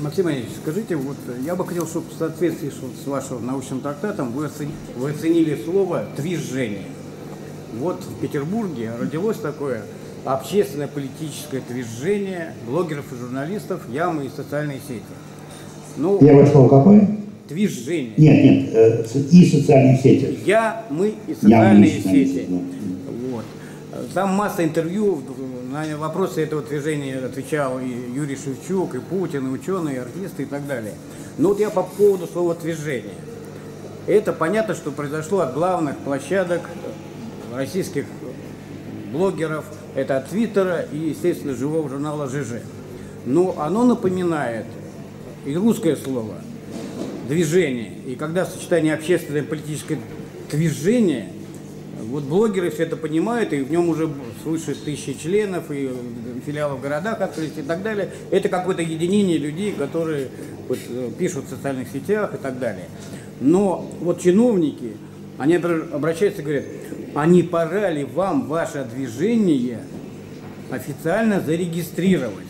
Максим Ильич, скажите, вот я бы хотел, чтобы в соответствии с вашим научным трактатом вы оценили слово «движение». Вот в Петербурге родилось такое общественное политическое движение блогеров и журналистов «Ямы» и социальные сети. Ну, первое слово какое? Движение. Нет, и социальные сети. Мы и социальные сети. Да. Вот. Там масса интервью, на вопросы этого движения отвечал и Юрий Шевчук, и Путин, и ученые, и артисты и так далее. Но вот я по поводу слова «движение». Это понятно, что произошло от главных площадок российских блогеров, это от Твиттера и, естественно, живого журнала ЖЖ. Но оно напоминает и русское слово «движение». И когда сочетание общественное и политическое движение, вот блогеры все это понимают, и в нем уже свыше 1000 членов, и филиалов в городах открылись и так далее. Это какое-то единение людей, которые вот, пишут в социальных сетях и так далее. Но вот чиновники, они обращаются и говорят: а не пора ли вам ваше движение официально зарегистрировать?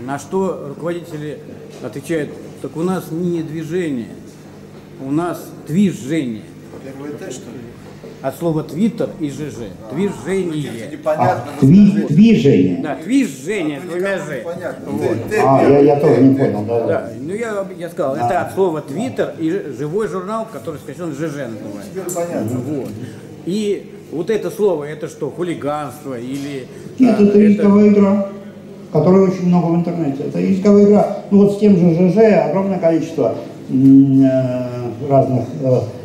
На что руководители отвечают: так у нас не движение, у нас движение. Первый Т, что ли? От слова «твиттер» и «ЖЖ». Движение. Непонятно. Движение. Да, движение, с двумя «ж». Понятно. Вот. Я тоже не понял, да. Да, ну я сказал, это от слова «твиттер» и живой журнал, который скрещен «ЖЖ» называется. Теперь понятно. Вот. И вот это слово, это что, хулиганство или... Нет, это языковая игра, которая очень много в интернете. Это языковая игра. Ну вот с тем же ЖЖ огромное количество разных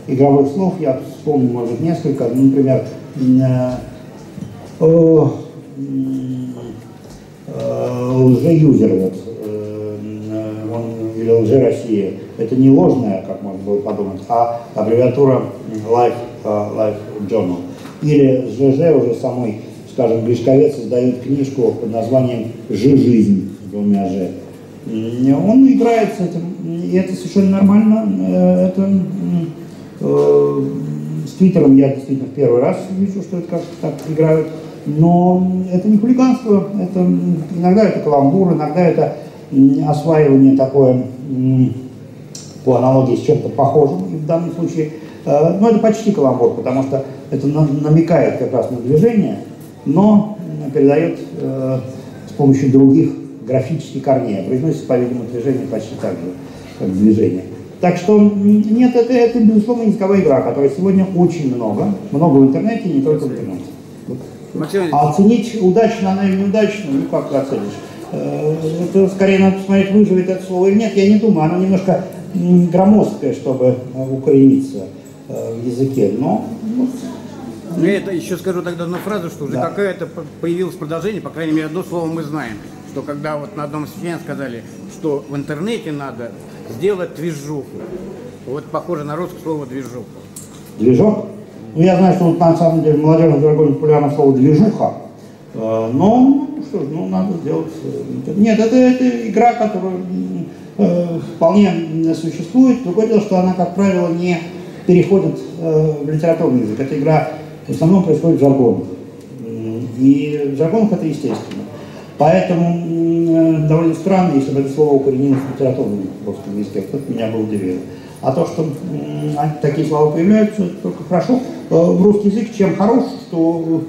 игровых слов. Я вспомню, может быть, несколько. Например, лжеюзер, вот, он, или лже-Россия. Это не ложная, как можно было подумать, а аббревиатура Life Journal. Или ЖЖ уже самой, скажем, Гришковец создает книжку под названием «Жизнь» с двумя «ж». Он играет с этим, и это совершенно нормально. Это, с Твиттером я действительно в первый раз вижу, что это как-то так играют. Но это не хулиганство, это, иногда это каламбур, иногда это осваивание такое, по аналогии с чем-то похожим, и в данном случае, но это почти каламбур, потому что это намекает как раз на движение, но передает с помощью других графических корней. Произносится, по-видимому, движение почти так же, как движение. Так что, нет, это безусловно, языковая игра, которой сегодня очень много в интернете, не только в интернете. А оценить, удачно она или неудачно, ну как ты оценишь? Это скорее надо посмотреть, выживет это слово или нет. Я не думаю, оно немножко громоздкое, чтобы укорениться в языке, но... Я это еще скажу тогда одну фразу, что уже какое-то появилось продолжение, по крайней мере, одно слово мы знаем, что когда вот на одном сочинении сказали, что в интернете надо сделать движуху. Вот похоже на русское слово «движуха». Движок? Ну, я знаю, что вот, на самом деле в молодежном жаргоне популярно слово «движуха», но что ж, ну, надо сделать... Нет, это игра, которая вполне существует. Другое дело, что она, как правило, не переходит в литературный язык. Эта игра в основном происходит в жаргонах. И в жаргонах это естественно. Поэтому довольно странно, если бы это слово укоренилось в литературном русском языке. Это меня бы удивило. А то, что такие слова появляются, это только хорошо. В русский язык чем хорош, что,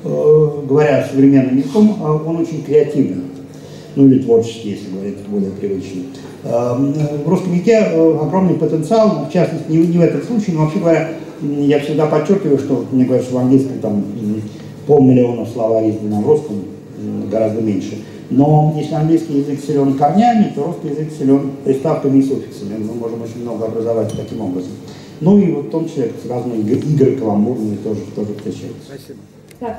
говоря современным языком, он очень креативный. Ну или творческий, если говорить более привычно. В русском языке огромный потенциал, в частности, не в этом случае, но вообще говоря, я всегда подчеркиваю, что мне говорят, что в английском там 500 000 слова издано, в русском гораздо меньше. Но если английский язык силен корнями, то русский язык силен приставками и суффиксами. Мы можем очень много образовать таким образом. Ну и вот в том числе разные игры каламбурные тоже встречаются. Спасибо. Так.